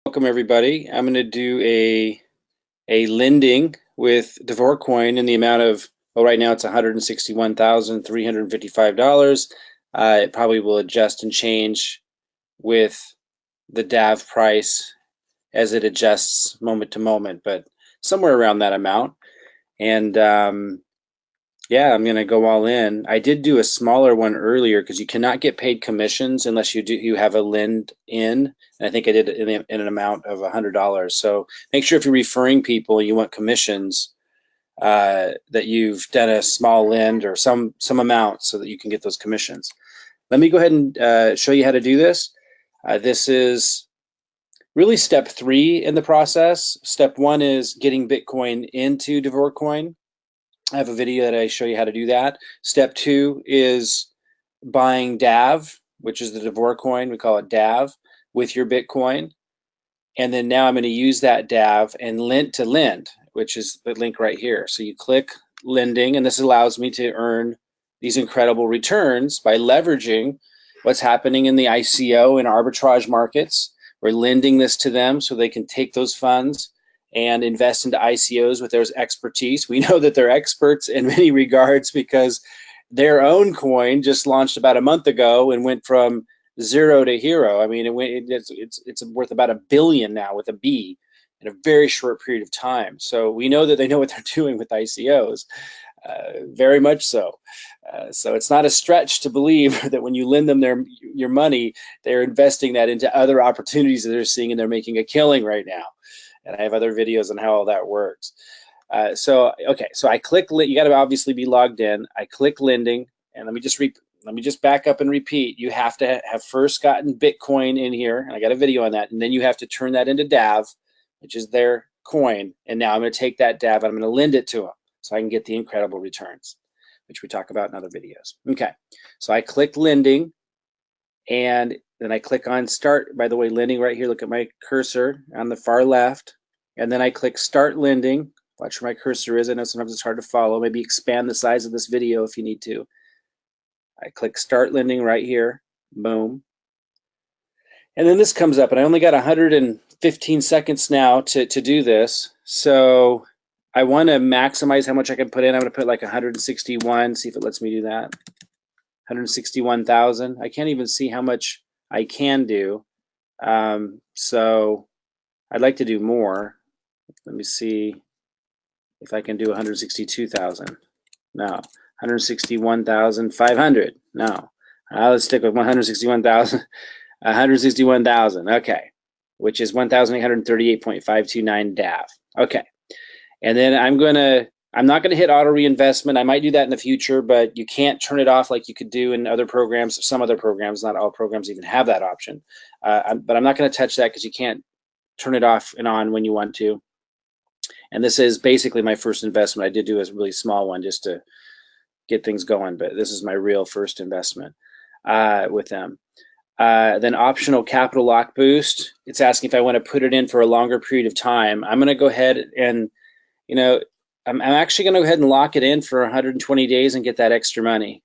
Welcome everybody. I'm going to do a lending with DavorCoin in the amount of, well, right now it's $161,355. It probably will adjust and change with the DAV price as it adjusts moment to moment, but somewhere around that amount. And yeah, I'm going to go all in. I did do a smaller one earlier because you cannot get paid commissions unless you have a lend in. And I think I did it in an amount of $100. So make sure if you're referring people and you want commissions, that you've done a small lend or some amount so that you can get those commissions. Let me go ahead and show you how to do this. This is really step 3 in the process. Step 1 is getting Bitcoin into DavorCoin. I have a video that I show you how to do that. Step 2 is buying DAV, which is the DavorCoin, we call it DAV, with your Bitcoin. And then now I'm going to use that DAV and lend to lend, which is the link right here. So you click lending, and this allows me to earn these incredible returns by leveraging what's happening in the ICO and arbitrage markets. We're lending this to them so they can take those funds and invest into ICOs with their expertise. We know that they're experts in many regards because their own coin just launched about a month ago and went from 0 to hero. I mean, it's worth about $1 billion now with a B in a very short period of time. So we know that they know what they're doing with ICOs, very much so. So it's not a stretch to believe that when you lend them your money, they're investing that into other opportunities that they're seeing, and they're making a killing right now. And I have other videos on how all that works. So I click. You got to obviously be logged in. I click lending, and let me just back up and repeat. You have to have first gotten Bitcoin in here, and I got a video on that, and then you have to turn that into DAV, which is their coin. And now I'm going to take that DAV and I'm going to lend it to them so I can get the incredible returns, which we talk about in other videos. Okay, so I click lending, and then I click on start. By the way, lending right here, look at my cursor on the far left. And then I click start lending. Watch where my cursor is. I know sometimes it's hard to follow. Maybe expand the size of this video if you need to. I click start lending right here. Boom. And then this comes up, and I only got 115 seconds now to do this. So I want to maximize how much I can put in. I'm going to put like 161, see if it lets me do that. 161,000. I can't even see how much I can do. So I'd like to do more. Let me see if I can do 162,000. No. 161,500. No. Let's stick with 161,000. 161,000. Okay. Which is 1,838.529 DAV. Okay. And then I'm not going to hit auto reinvestment. I might do that in the future, but you can't turn it off like you could do in other programs. Some other programs, not all programs even have that option. But I'm not going to touch that because you can't turn it off and on when you want to. And this is basically my first investment. I did do a really small one just to get things going, but this is my real first investment with them. Then optional capital lock boost. It's asking if I want to put it in for a longer period of time. I'm going to go ahead and, I'm actually going to go ahead and lock it in for 120 days and get that extra money.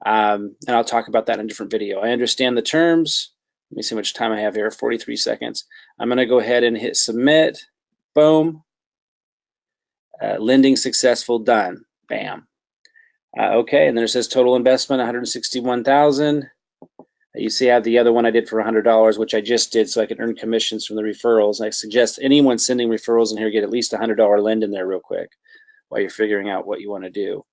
And I'll talk about that in a different video. I understand the terms. Let me see how much time I have here, 43 seconds. I'm going to go ahead and hit submit. Boom. Lending successful, done. Bam. Okay, and then it says total investment, 161,000. You see I have the other one I did for $100, which I just did so I can earn commissions from the referrals. And I suggest anyone sending referrals in here get at least a $100 lend in there real quick while you're figuring out what you want to do.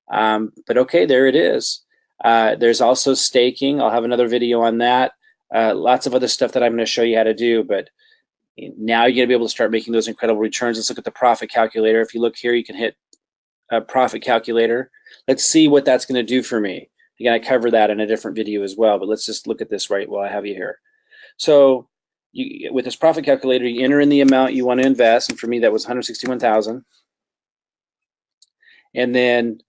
But okay, there it is. There's also staking. I'll have another video on that. Lots of other stuff that I'm going to show you how to do, but now you're going to be able to start making those incredible returns. Let's look at the profit calculator. If you look here, you can hit a profit calculator. Let's see what that's going to do for me. Again, I cover that in a different video as well, but let's just look at this right while I have you here. So with this profit calculator, you enter in the amount you want to invest, and for me that was 161,000. And then,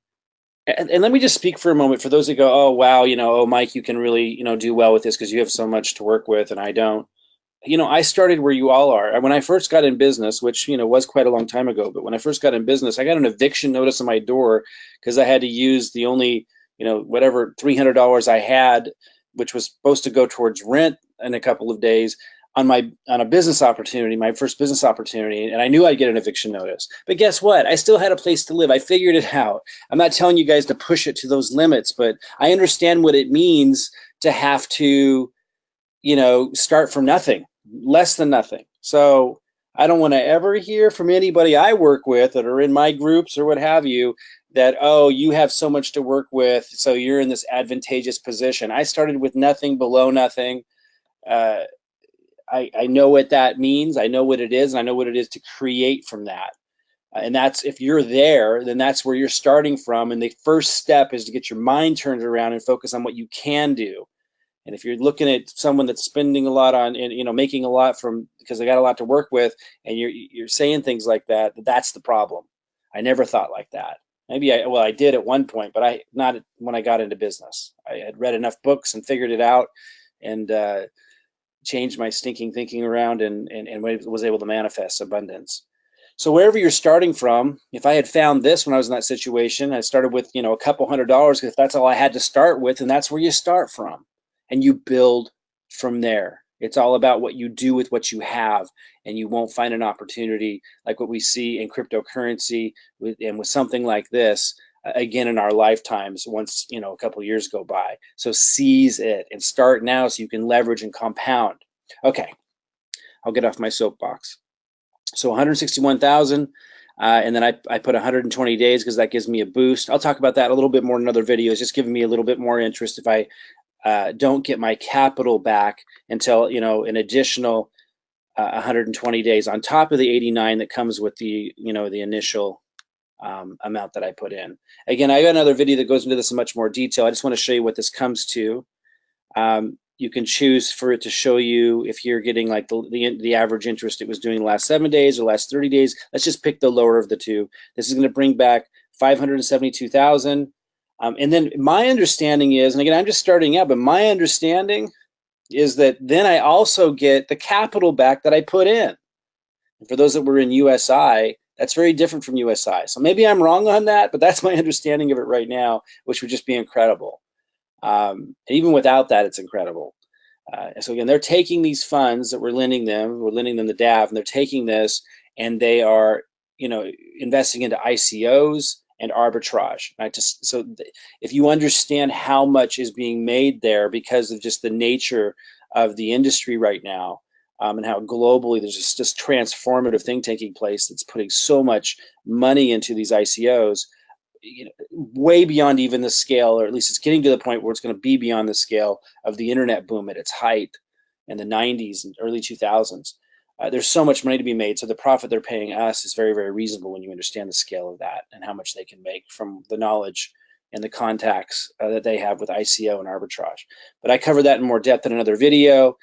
and let me just speak for a moment for those that go, oh wow, oh Mike, you can really do well with this because you have so much to work with and I don't. I started where you all are. When I first got in business, which was quite a long time ago, but when I first got in business, I got an eviction notice on my door because I had to use the only whatever $300 I had, which was supposed to go towards rent in a couple of days. on a business opportunity, my first business opportunity, and I knew I'd get an eviction notice. But guess what? I still had a place to live. I figured it out. I'm not telling you guys to push it to those limits, but I understand what it means to have to, start from nothing, less than nothing. So I don't want to ever hear from anybody I work with that are in my groups or what have you that, oh, you have so much to work with, so you're in this advantageous position. I started with nothing, below nothing. Uh, I know what that means. I know what it is, and I know what it is to create from that. And that's, if you're there, then that's where you're starting from. And the first step is to get your mind turned around and focus on what you can do. And if you're looking at someone that's spending a lot on, and making a lot from because they got a lot to work with, and you're saying things like that, that's the problem. I never thought like that. Maybe I did at one point, but not when I got into business. I had read enough books and figured it out, and changed my stinking thinking around, and was able to manifest abundance. So wherever you're starting from, if I had found this when I was in that situation, I started with, a couple $100 because that's all I had to start with, and that's where you start from. And you build from there. It's all about what you do with what you have, and you won't find an opportunity like what we see in cryptocurrency and with something like this again in our lifetimes once a couple of years go by. So seize it and start now so you can leverage and compound. Okay, I'll get off my soapbox. So 161,000, and then I put 120 days because that gives me a boost. I'll talk about that a little bit more in other videos, just giving me a little bit more interest if I don't get my capital back until an additional 120 days on top of the 89 that comes with the the initial amount that I put in. Again, I got another video that goes into this in much more detail. I just want to show you what this comes to. You can choose for it to show you if you're getting like the average interest it was doing the last 7 days or last 30 days. Let's just pick the lower of the two. This is going to bring back 572,000. And then my understanding is, and again, I'm just starting out, but my understanding is that then I also get the capital back that I put in. And for those that were in USI, that's very different from USI. So maybe I'm wrong on that, but that's my understanding of it right now, which would just be incredible. Even without that, it's incredible. So again, they're taking these funds that we're lending them the DAV, and they're taking this and they are, investing into ICOs and arbitrage. Right? If you understand how much is being made there because of just the nature of the industry right now, and how globally there's just this transformative thing taking place that's putting so much money into these ICOs, way beyond even the scale, or at least it's getting to the point where it's going to be beyond the scale of the internet boom at its height in the 90s and early 2000s. There's so much money to be made, so the profit they're paying us is very, very reasonable when you understand the scale of that and how much they can make from the knowledge and the contacts that they have with ICO and arbitrage. But I cover that in more depth in another video.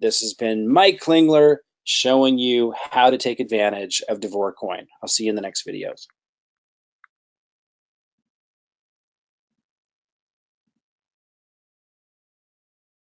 This has been Mike Klingler showing you how to take advantage of DavorCoin. I'll see you in the next videos.